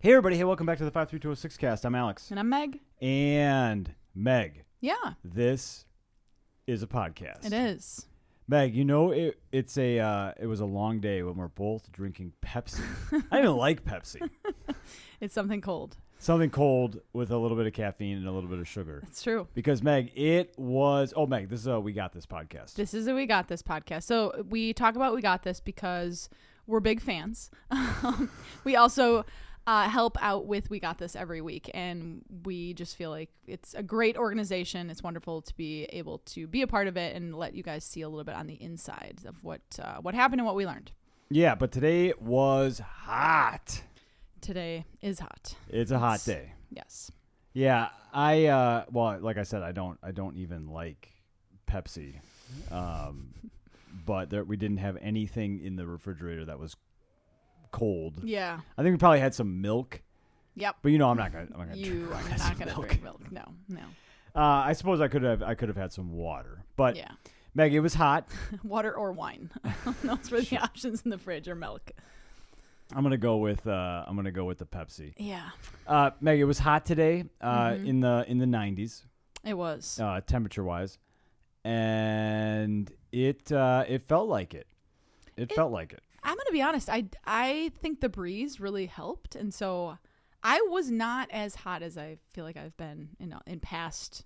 Hey, everybody. Hey, welcome back to the 53206 cast. I'm Alex. And I'm Meg. And Meg. Yeah. This is a podcast. It is. Meg, you know, it was a long day when we're both drinking Pepsi. I don't even like Pepsi. It's something cold. Something cold with a little bit of caffeine and a little bit of sugar. It's true. Because, Meg, it was... Oh, Meg, this is a We Got This podcast. This is a We Got This podcast. So we talk about We Got This because we're big fans. We also... help out with We Got This every week, and we just feel like it's a great organization. It's wonderful to be able to be a part of it and let you guys see a little bit on the inside of what happened and what we learned. Yeah, but today was hot. Today is hot. It's a hot day. Yes. Yeah, well, like I said, I don't even like Pepsi, but we didn't have anything in the refrigerator that was cold. Yeah. I think we probably had some milk. Yep. But I'm not gonna. You are not gonna drink milk. No. I suppose I could have had some water. But yeah. Meg, it was hot. Water or wine. Those were the options in the fridge, or milk. I'm gonna go with the Pepsi. Yeah. Meg, it was hot today. In the 90s. It was. Temperature wise, and it felt like it. It felt like it. I'm going to be honest. I think the breeze really helped. And so I was not as hot as I feel like I've been in past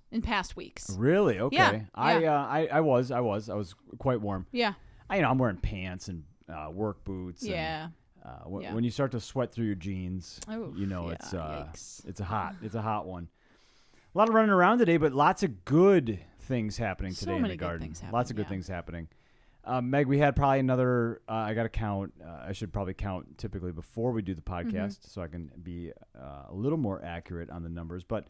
weeks. Really? Okay. Yeah. I was quite warm. Yeah. I'm wearing pants and work boots. Yeah. And, when you start to sweat through your jeans, yikes. it's a hot one. A lot of running around today, but lots of good things happening today in the garden. Lots of good things happening. Meg, we had probably another, I got to count, I should probably count typically before we do the podcast so I can be a little more accurate on the numbers, but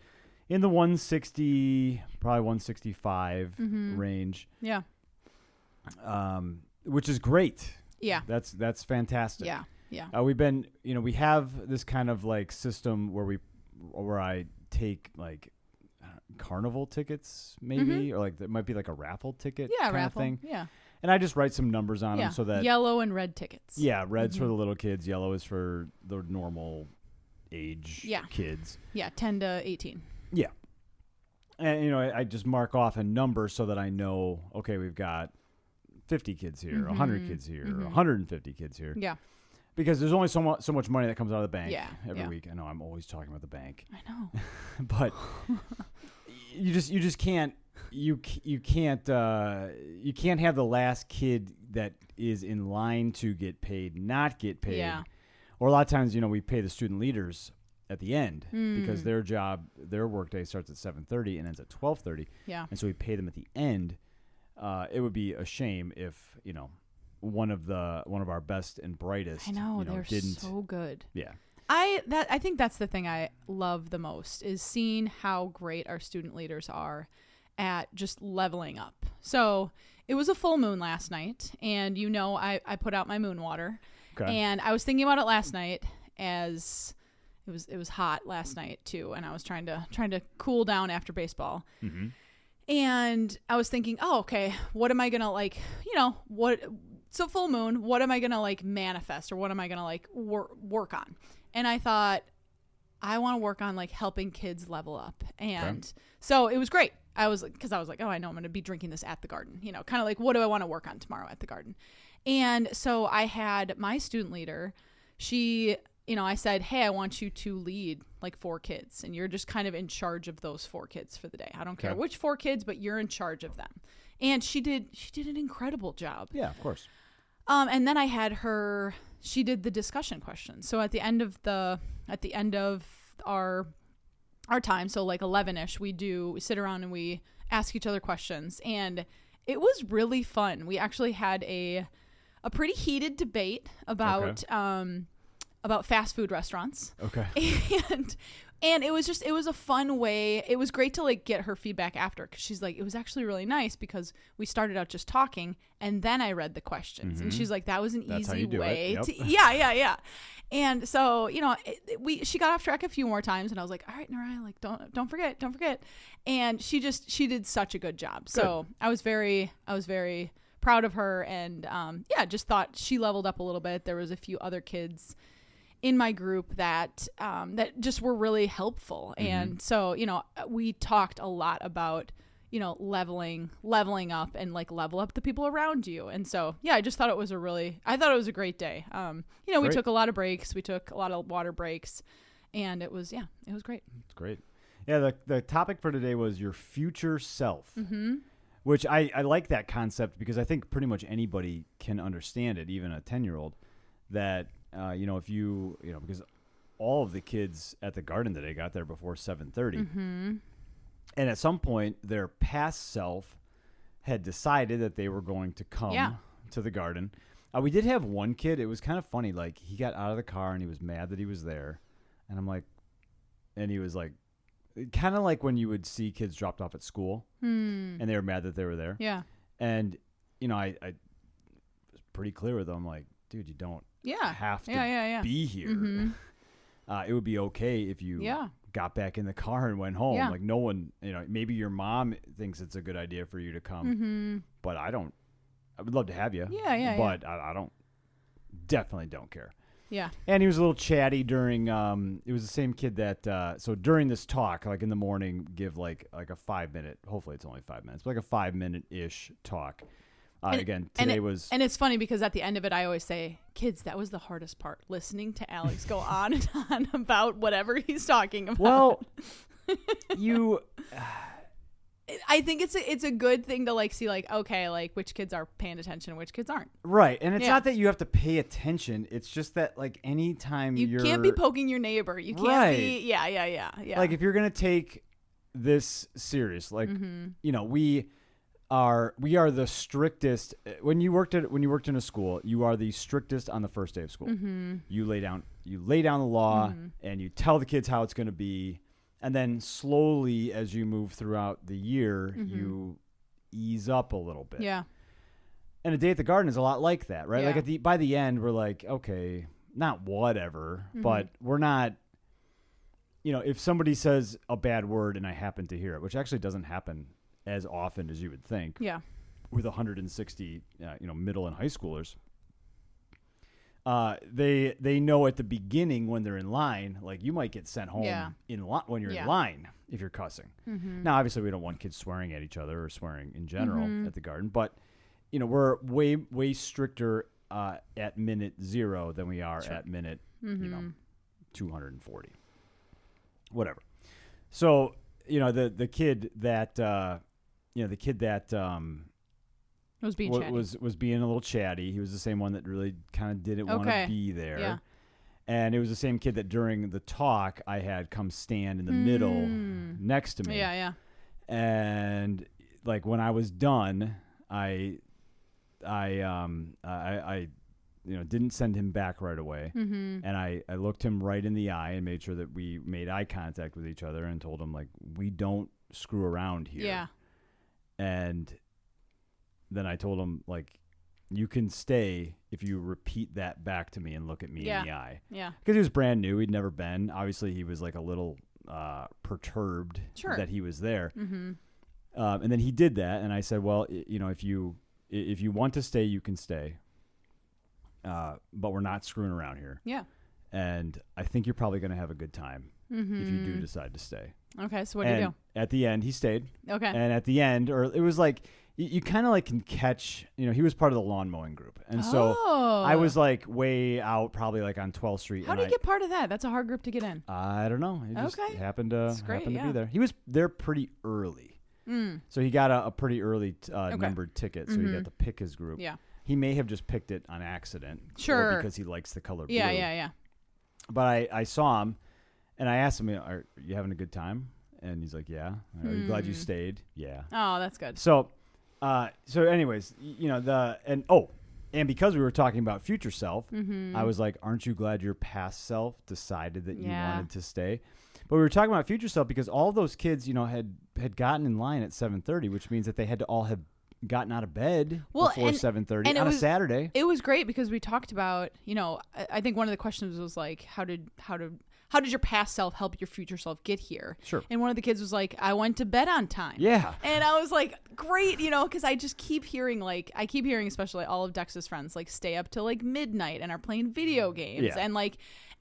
in the 160, probably 165 range. Yeah. Which is great. Yeah. That's fantastic. Yeah. Yeah. We've been, we have this kind of like system where I take like carnival tickets maybe, or like there might be like a raffle ticket kind of thing. Yeah. And I just write some numbers on them so that... Yellow and red tickets. Yeah, red's for the little kids. Yellow is for the normal age kids. Yeah, 10 to 18. Yeah. And, I just mark off a number so that I know, okay, we've got 50 kids here, 100 kids here, 150 kids here. Yeah. Because there's only so much money that comes out of the bank every week. I know I'm always talking about the bank. I know. But you just can't... You can't have the last kid that is in line to get paid not get paid. Yeah. Or a lot of times, we pay the student leaders at the end because their workday starts at 7:30 and ends at 12:30. Yeah. And so we pay them at the end. It would be a shame if, one of our best and brightest, I know, they're didn't. So good. Yeah. I think that's the thing I love the most is seeing how great our student leaders are at just leveling up. So it was a full moon last night, and I put out my moon water. Okay. And I was thinking about it last night as it was hot last night too, and I was trying to cool down after baseball. Mm-hmm. And I was thinking, oh, okay, what am I gonna so full moon, what am I gonna manifest, or what am I gonna work on? And I thought, I want to work on helping kids level up. And so it was great. Because I was like, oh, I know I'm going to be drinking this at the garden, kind of what do I want to work on tomorrow at the garden? And so I had my student leader, she, I said, hey, I want you to lead 4 kids, and you're just kind of in charge of those 4 kids for the day. I don't care which 4 kids, but you're in charge of them. And she did an incredible job. Yeah, of course. And then I had her, she did the discussion questions. So at the end of our time, so 11ish, we sit around and we ask each other questions, and it was really fun. We actually had a pretty heated debate about fast food restaurants. Okay. And it was a fun way. It was great to get her feedback after, because she's like, it was actually really nice because we started out just talking and then I read the questions, and she's like, that was an easy way to. Yeah. And so, she got off track a few more times, and I was like, all right, Nariah, don't forget. And she did such a good job. Good. So I was very proud of her, and just thought she leveled up a little bit. There was a few other kids in my group that that just were really helpful. And so, we talked a lot about, leveling up and like level up the people around you. And so, yeah, I just thought it was a great day. We took a lot of breaks. We took a lot of water breaks, and it was great. It's great. Yeah. The topic for today was your future self, which I like that concept because I think pretty much anybody can understand it, even a 10-year-old, that, because all of the kids at the garden today got there before 7:30. And at some point, their past self had decided that they were going to come to the garden. We did have one kid. It was kind of funny. Like, he got out of the car and he was mad that he was there. And I'm like, and he was like, kind of like when you would see kids dropped off at school and they were mad that they were there. Yeah. And, I was pretty clear with them, like, dude, you don't have to be here. It would be okay if you got back in the car and went home. Like, no one, maybe your mom thinks it's a good idea for you to come, but I would love to have you. But I definitely don't care. Yeah. And he was a little chatty during, it was the same kid that, so during this talk, like in the morning, give like a 5-minute, hopefully it's only 5 minutes, but like a 5-minute-ish talk. Again, today was... And it's funny because at the end of it, I always say, kids, that was the hardest part, listening to Alex go on and on about whatever he's talking about. Well, I think it's a good thing to like see like, okay, like which kids are paying attention and which kids aren't. Right. And it's not that you have to pay attention. It's just that like anytime you can't be poking your neighbor. You can't be... Yeah. Like if you're going to take this serious, like, we are the strictest. When you worked in a school, you are the strictest on the first day of school. You lay down the law and you tell the kids how it's going to be, and then slowly as you move throughout the year, you ease up a little bit. Yeah. And a day at the garden is a lot like that, right? Yeah. Like by the end, we're like, okay, not whatever, but we're not. If somebody says a bad word and I happen to hear it, which actually doesn't happen as often as you would think. Yeah. With 160, middle and high schoolers, they know at the beginning when they're in line, like you might get sent home when you're in line if you're cussing. Now, obviously, we don't want kids swearing at each other or swearing in general at the garden, but we're way stricter at minute 0 than we are at minute 240, whatever. So the kid that. The kid that was being chatty. was being a little chatty. He was the same one that really kind of didn't want to be there. Yeah. And it was the same kid that during the talk I had come stand in the middle next to me. Yeah. And like when I was done, I didn't send him back right away. And I looked him right in the eye and made sure that we made eye contact with each other and told him like, we don't screw around here. Yeah. And then I told him, like, you can stay if you repeat that back to me and look at me in the eye. Yeah. Because he was brand new. He'd never been. Obviously, he was, like, a little perturbed that he was there. And then he did that. And I said, well, if you want to stay, you can stay. But we're not screwing around here. Yeah. And I think you're probably going to have a good time if you do decide to stay. Okay, so what do you do? At the end, he stayed. Okay. And at the end, or it was like, you kind of like can catch, he was part of the lawn mowing group. And so I was like way out, probably like on 12th Street. How do you get part of that? That's a hard group to get in. I don't know. He just happened to be there. He was there pretty early. So he got a pretty early numbered ticket. So he got to pick his group. Yeah. He may have just picked it on accident. Sure. Or because he likes the color blue. Yeah. But I saw him. And I asked him, are you having a good time? And he's like, yeah. Are you glad you stayed? Yeah. Oh, that's good. So anyways, and because we were talking about future self, I was like, aren't you glad your past self decided that you wanted to stay? But we were talking about future self because all of those kids, had gotten in line at 7:30, which means that they had to all have gotten out of bed before 7:30 on a Saturday. It was great because we talked about, I think one of the questions was like, how did your past self help your future self get here? Sure. And one of the kids was like, I went to bed on time. Yeah. And I was like, great, because I just keep hearing especially all of Dex's friends like stay up till like midnight and are playing video games. Yeah.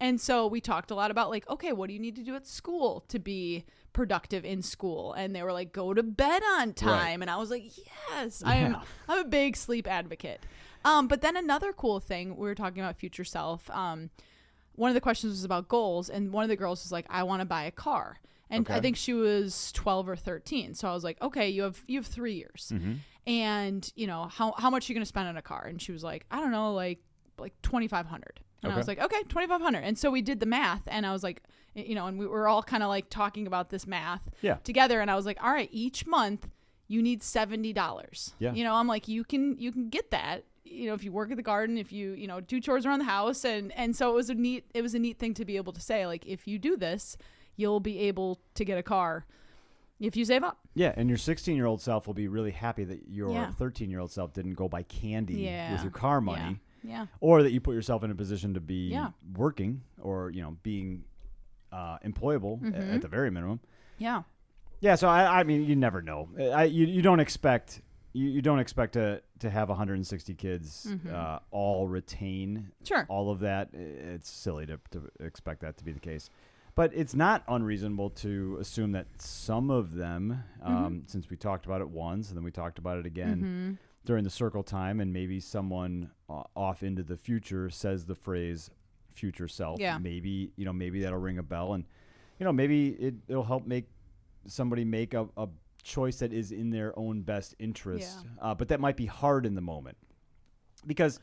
And so we talked a lot about like, okay, what do you need to do at school to be productive in school? And they were like, go to bed on time. Right. And I was like, yes, I'm a big sleep advocate. But then another cool thing, we were talking about future self. One of the questions was about goals. And one of the girls was like, I want to buy a car. And I think she was 12 or 13. So I was like, okay, you have 3 years. Mm-hmm. And, you know, how much are you going to spend on a car? And she was like, I don't know, like $2,500. And I was like, okay, $2,500. And so we did the math, and I was like, you know, and we were all kind of like talking about this math together. And I was like, all right, each month you need $70. Yeah. You know, I'm like, you can get that, you know, if you work at the garden, if you know, do chores around the house. And so it was a neat thing to be able to say, like, if you do this, you'll be able to get a car if you save up. Yeah, and your 16-year-old self will be really happy that your 13-year-old self didn't go buy candy with your car money. Yeah. Or that you put yourself in a position to be working or, you know, being employable at the very minimum. Yeah. Yeah, so I mean, you never know. You don't expect to have 160 kids all retain all of that. It's silly to expect that to be the case. But it's not unreasonable to assume that some of them, since we talked about it once and then we talked about it again during the circle time, and maybe someone off into the future says the phrase future self. Yeah. Maybe that'll ring a bell, and, you know, maybe it'll help make somebody make a choice that is in their own best interest. Yeah. But that might be hard in the moment, because,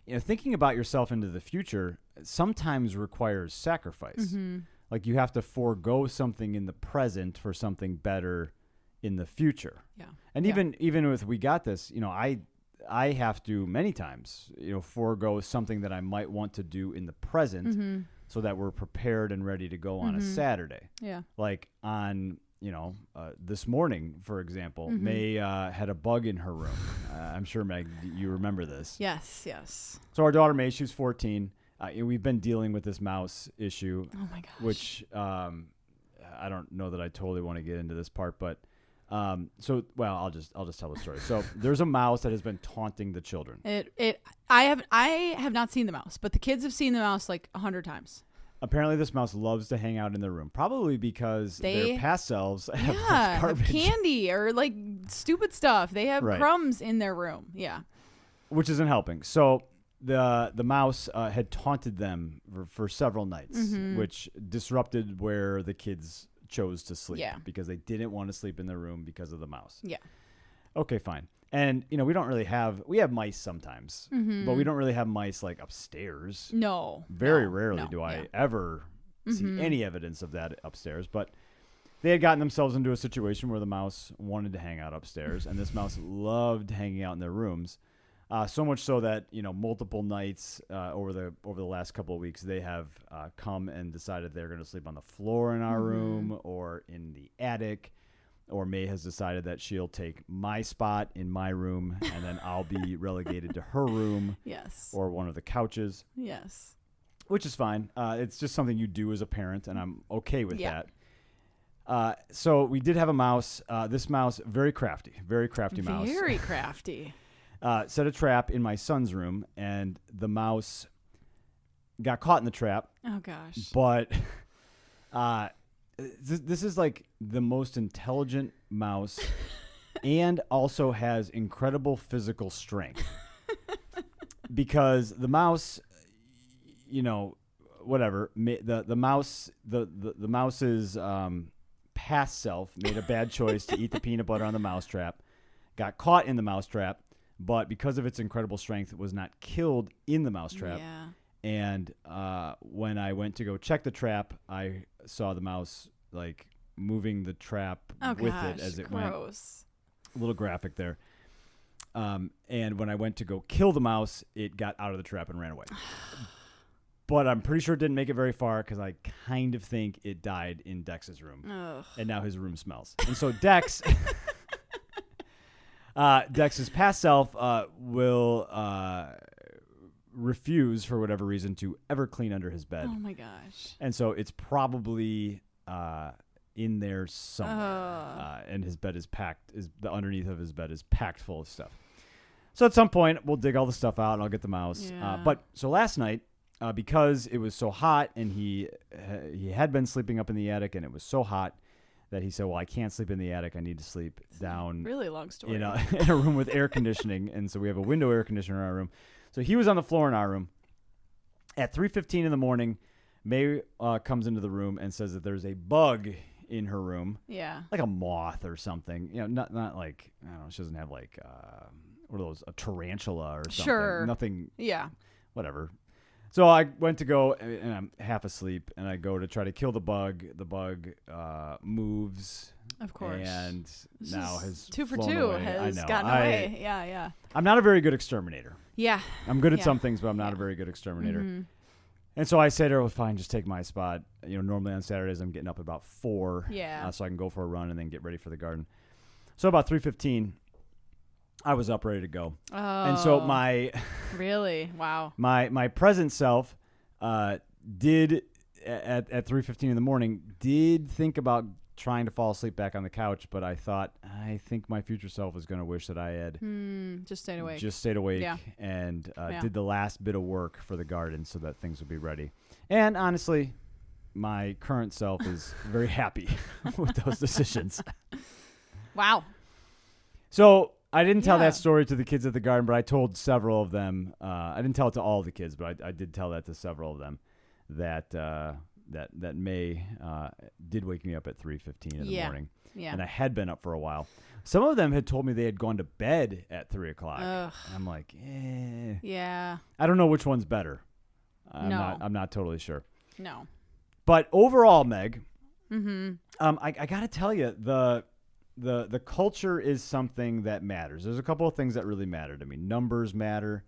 you know, thinking about yourself into the future sometimes requires sacrifice. Mm-hmm. Like, you have to forego something in the present for something better in the future. Yeah. And even with We Got This, you know, I have to many times, you know, forego something that I might want to do in the present so that we're prepared and ready to go on a Saturday. Yeah. Like on, you know, this morning, for example, May had a bug in her room. I'm sure, Meg, you remember this. Yes. So our daughter May, she's 14. We've been dealing with this mouse issue. Oh my gosh. Which I don't know that I totally want to get into this part, but I'll just tell the story. So there's a mouse that has been taunting the children. I have not seen the mouse, but the kids have seen the mouse like 100 times. Apparently, this mouse loves to hang out in their room, probably because their past selves have garbage, candy, or like stupid stuff. They have crumbs in their room. Yeah, which isn't helping. So the mouse had taunted them for several nights, which disrupted where the kids chose to sleep because they didn't want to sleep in their room because of the mouse. Yeah. Okay, fine. And, you know, we have mice sometimes, but we don't really have mice like upstairs. No. Very rarely do I ever see any evidence of that upstairs. But they had gotten themselves into a situation where the mouse wanted to hang out upstairs, and this mouse loved hanging out in their rooms. So much so that, you know, multiple nights over the last couple of weeks, they have come and decided they're going to sleep on the floor in our room or in the attic. Or May has decided that she'll take my spot in my room, and then I'll be relegated to her room. Yes. Or one of the couches. Yes. Which is fine. It's just something you do as a parent, and I'm okay with that. So we did have a mouse. This mouse, very crafty mouse. Very crafty. Set a trap in my son's room, and the mouse got caught in the trap. Oh, gosh. But this is like the most intelligent mouse and also has incredible physical strength. Because the mouse, you know, whatever, the mouse's past self made a bad choice to eat the peanut butter on the mousetrap, got caught in the mousetrap, but because of its incredible strength, it was not killed in the mousetrap. Yeah. And when I went to go check the trap, I saw the mouse like moving the trap with it as it went. A little graphic there. And when I went to go kill the mouse, it got out of the trap and ran away. But I'm pretty sure it didn't make it very far because I kind of think it died in Dex's room. Ugh. And now his room smells. And so Dex... Dex's past self will refuse, for whatever reason, to ever clean under his bed. Oh, my gosh. And so it's probably in there somewhere. And his bed is packed. The underneath of his bed is packed full of stuff. So at some point, we'll dig all the stuff out, and I'll get the mouse. Yeah. But so last night, because it was so hot, and he had been sleeping up in the attic, and it was so hot that he said, well, I can't sleep in the attic. I need to sleep down. Really long story. In a room with air conditioning. And so we have a window air conditioner in our room. So he was on the floor in our room. At 3:15 in the morning, May comes into the room and says that there's a bug in her room. Yeah. Like a moth or something. Not like, I don't know, she doesn't have like, what are those, a tarantula or something. Sure. Nothing. Yeah. Whatever. So I went to go, and I'm half asleep, and I go to try to kill the bug. The bug moves. Of course. And now has 2 for flown 2 away. has gotten away. Yeah. I'm not a very good exterminator. Yeah. I'm good at some things, but I'm not a very good exterminator. Mm-hmm. And so I said to her, well, fine, just take my spot. Normally on Saturdays I'm getting up at about 4. Yeah. So I can go for a run and then get ready for the garden. So about 3:15, I was up ready to go. Oh. And so my really? Wow. My present self did at 3:15 in the morning did think about trying to fall asleep back on the couch, but I think my future self is going to wish that I had just stayed awake. Yeah. And did the last bit of work for the garden so that things would be ready. And honestly, my current self is very happy with those decisions. Wow. So I didn't tell that story to the kids at the garden, but I told several of them. I didn't tell it to all the kids, but I did tell that to several of them. That May did wake me up at 3:15 in the morning. Yeah. And I had been up for a while. Some of them had told me they had gone to bed at 3 o'clock. And I'm like, yeah. I don't know which one's better. I'm not totally sure. No. But overall, Meg, I got to tell you, the culture is something that matters. There's a couple of things that really matter to me. Numbers matter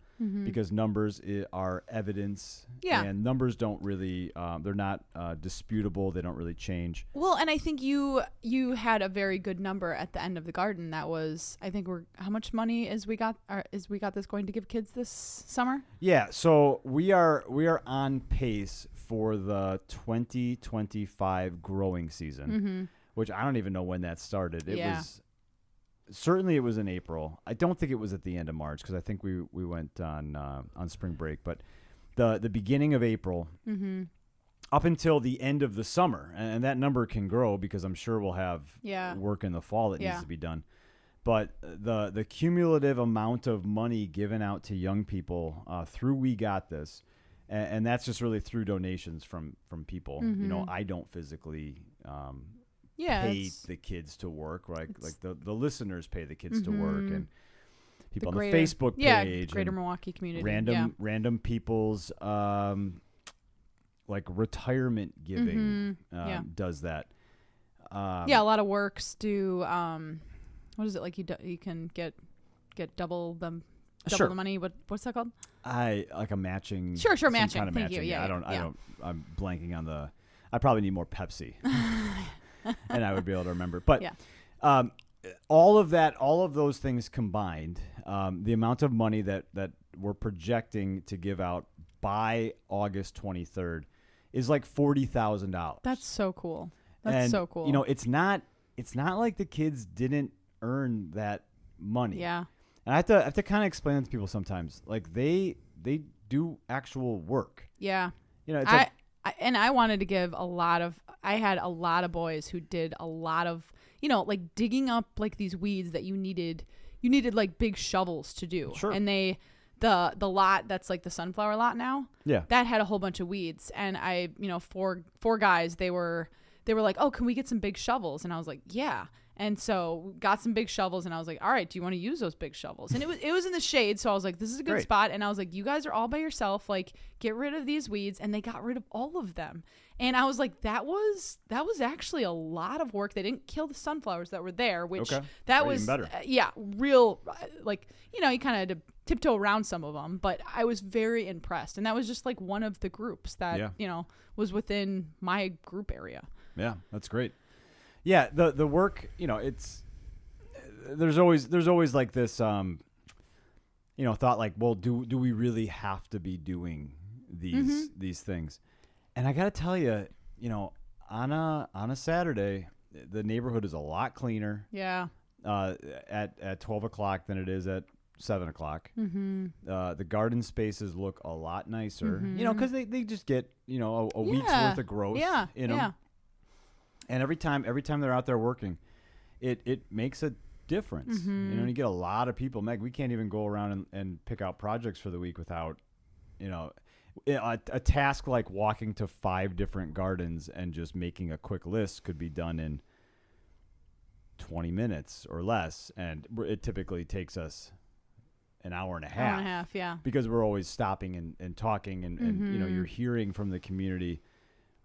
because numbers are evidence. Yeah. And numbers don't really, they're not disputable. They don't really change. Well, and I think you had a very good number at the end of the garden. That was, I think how much money is we got this going to give kids this summer? Yeah. So we are on pace for the 2025 growing season. Which I don't even know when that started. It was in April. I don't think it was at the end of March because I think we went on spring break. But the beginning of April up until the end of the summer, and that number can grow because I'm sure we'll have work in the fall that needs to be done. But the cumulative amount of money given out to young people through We Got This, and that's just really through donations from people. I don't physically pay the kids to work, right? Like the listeners pay the kids to work, and people on the Facebook page, Greater Milwaukee community, random people's like retirement giving does that. A lot of works do. What is it like? You can get double the money. What's that called? Like a matching. Sure, matching. Kind of Thank matching. you. I don't. I'm blanking on the. I probably need more Pepsi. And I would be able to remember. But all of those things combined, the amount of money that we're projecting to give out by August 23rd is like $40,000. That's so cool. So cool. It's not like the kids didn't earn that money. Yeah. And I have to kind of explain it to people sometimes. Like they do actual work. Yeah. It's I wanted to give I had a lot of boys who did a lot of, like digging up like these weeds that you needed like big shovels to do. Sure. And the lot that's like the sunflower lot now. Yeah. That had a whole bunch of weeds. And I, four guys, they were like, oh, can we get some big shovels? And I was like, yeah. And so got some big shovels, and I was like, all right, do you want to use those big shovels? And it was in the shade, so I was like, this is a good spot. And I was like, you guys are all by yourself, like get rid of these weeds. And they got rid of all of them. And I was like, that was actually a lot of work. They didn't kill the sunflowers that were there, which that was even better. Real, like, you kind of had to tiptoe around some of them, but I was very impressed. And that was just like one of the groups that, was within my group area. Yeah, that's great. Yeah, the work, it's there's always like this thought like, well, do we really have to be doing these things? And I got to tell you, on a Saturday, the neighborhood is a lot cleaner. Yeah. At 12 o'clock than it is at 7:00. Mm-hmm. The garden spaces look a lot nicer, because they just get, a week's worth of growth in them. Yeah. And every time they're out there working, it makes a difference. Mm-hmm. You get a lot of people. Meg, we can't even go around and pick out projects for the week without, a task like walking to 5 different gardens and just making a quick list could be done in 20 minutes or less. And it typically takes us an hour and a half. Yeah. Because we're always stopping and talking and you're hearing from the community,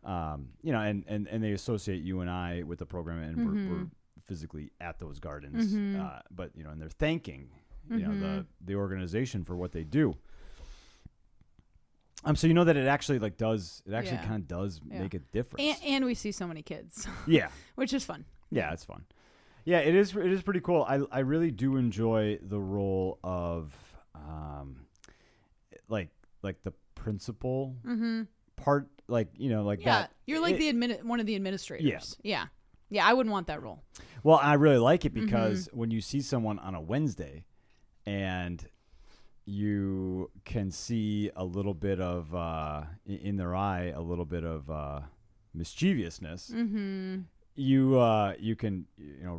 and they associate you and I with the program, and we're physically at those gardens, but and they're thanking the organization for what they do. So that it actually kind of does make a difference, and we see so many kids, which is fun. Yeah, it's fun. Yeah, it is pretty cool. I really do enjoy the role of like the principal part, that. You're like one of the administrators. Yeah, I wouldn't want that role. Well, I really like it because when you see someone on a Wednesday and you can see a little bit of in their eye, a little bit of mischievousness. You can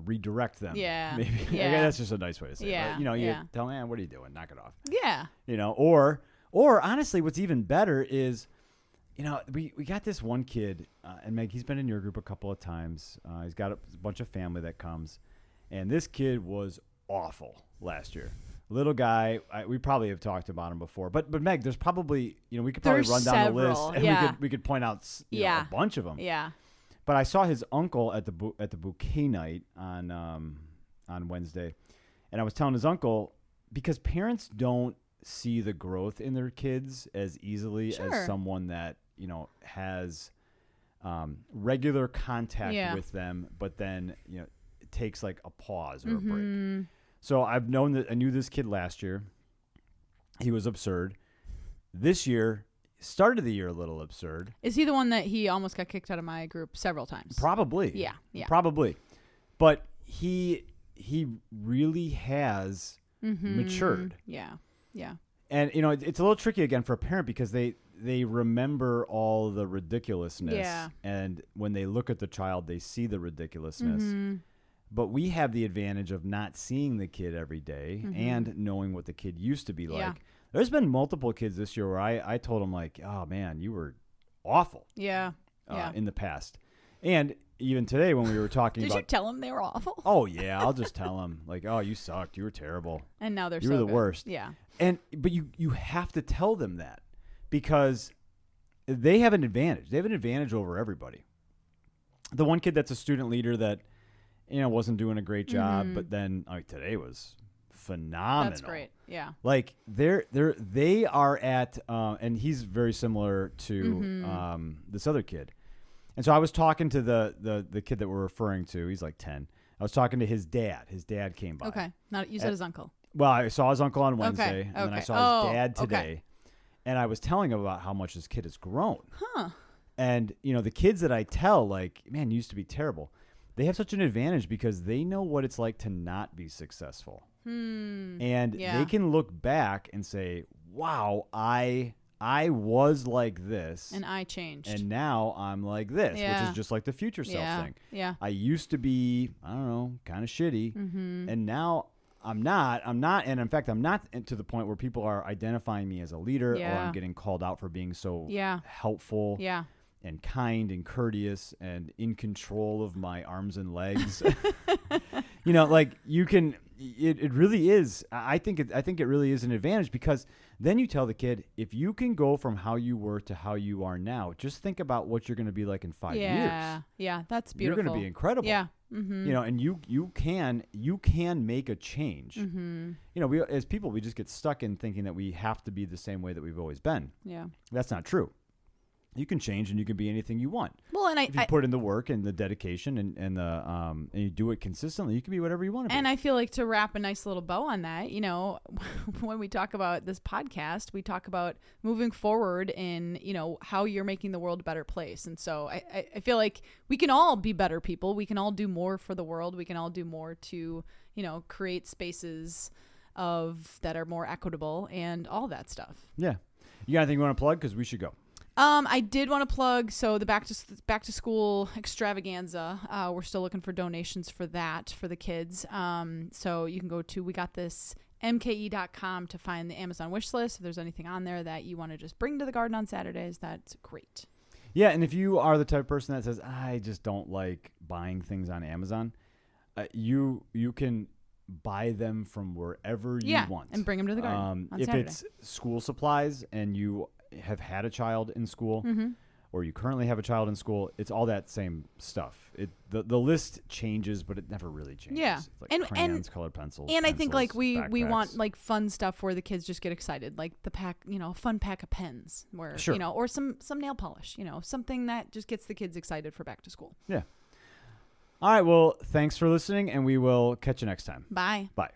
redirect them. Yeah, maybe. Yeah. That's just a nice way to say it. But, you tell them, what are you doing? Knock it off. Yeah. Or honestly, what's even better is, we got this one kid, and Meg, he's been in your group a couple of times. He's got a bunch of family that comes, and this kid was awful last year. Little guy, we probably have talked about him before, but Meg, there's probably, we could probably run down the list, and we could point out a bunch of them. Yeah. But I saw his uncle at the bouquet night on Wednesday, and I was telling his uncle, because parents don't see the growth in their kids as easily as someone that has regular contact with them, but then it takes like a pause or a break. So I knew this kid last year. He was absurd. This year, started the year a little absurd. Is he the one that he almost got kicked out of my group several times? Probably. Yeah. Probably. But he really has matured. Yeah. And it's a little tricky again for a parent because they remember all the ridiculousness. Yeah. And when they look at the child, they see the ridiculousness. But we have the advantage of not seeing the kid every day and knowing what the kid used to be like. Yeah. There's been multiple kids this year where I told them, like, oh, man, you were awful. Yeah. In the past. And even today when we were talking Did about... you tell them they were awful? Oh, yeah. I'll just tell them, like, oh, you sucked. You were terrible. And now they're You were the good. worst. Yeah. But you have to tell them that because they have an advantage. They have an advantage over everybody. The one kid that's a student leader that, wasn't doing a great job, but then today was phenomenal. That's great. Yeah. Like they are at, and he's very similar to this other kid. And so I was talking to the kid that we're referring to. He's like 10. I was talking to his dad. His dad came by. Okay. Now you said his uncle. Well, I saw his uncle on Wednesday, and then I saw his dad today. Okay. And I was telling him about how much this kid has grown. Huh. And, the kids that I tell, like, man, you used to be terrible. They have such an advantage because they know what it's like to not be successful. And they can look back and say, wow, I was like this. And I changed. And now I'm like this, which is just like the future self thing. Yeah. I used to be, I don't know, kind of shitty. And now I'm not. And in fact, I'm not to the point where people are identifying me as a leader or I'm getting called out for being so helpful. Yeah. And kind and courteous and in control of my arms and legs. Like you can, it really is. I think it really is an advantage because then you tell the kid, if you can go from how you were to how you are now, just think about what you're going to be like in 5 years. Yeah. That's beautiful. You're going to be incredible. Yeah. And you can make a change. We as people, we just get stuck in thinking that we have to be the same way that we've always been. Yeah. That's not true. You can change and you can be anything you want. Well, and if you put in the work and the dedication and you do it consistently, you can be whatever you want to be. And I feel like to wrap a nice little bow on that, when we talk about this podcast, we talk about moving forward in, how you're making the world a better place. And so I feel like we can all be better people. We can all do more for the world. We can all do more to, create spaces that are more equitable and all that stuff. Yeah. You got anything you want to plug? Because we should go. I did want to plug, so the back to school extravaganza. We're still looking for donations for that for the kids. So you can go to WeGotThisMKE.com to find the Amazon wish list. If there's anything on there that you want to just bring to the garden on Saturdays, that's great. Yeah, and if you are the type of person that says, I just don't like buying things on Amazon, you can buy them from wherever you want. And bring them to the garden on if Saturday. it's school supplies and you have had a child in school or you currently have a child in school, it's all that same stuff. The list changes, but it never really changes. Yeah. It's like crayons, colored pencils, and pencils, I think like we backpacks. want like fun stuff where the kids just get excited, like the pack, fun pack of pens where, or some nail polish, something that just gets the kids excited for back to school. Yeah. All right. Well, thanks for listening, and we will catch you next time. Bye. Bye.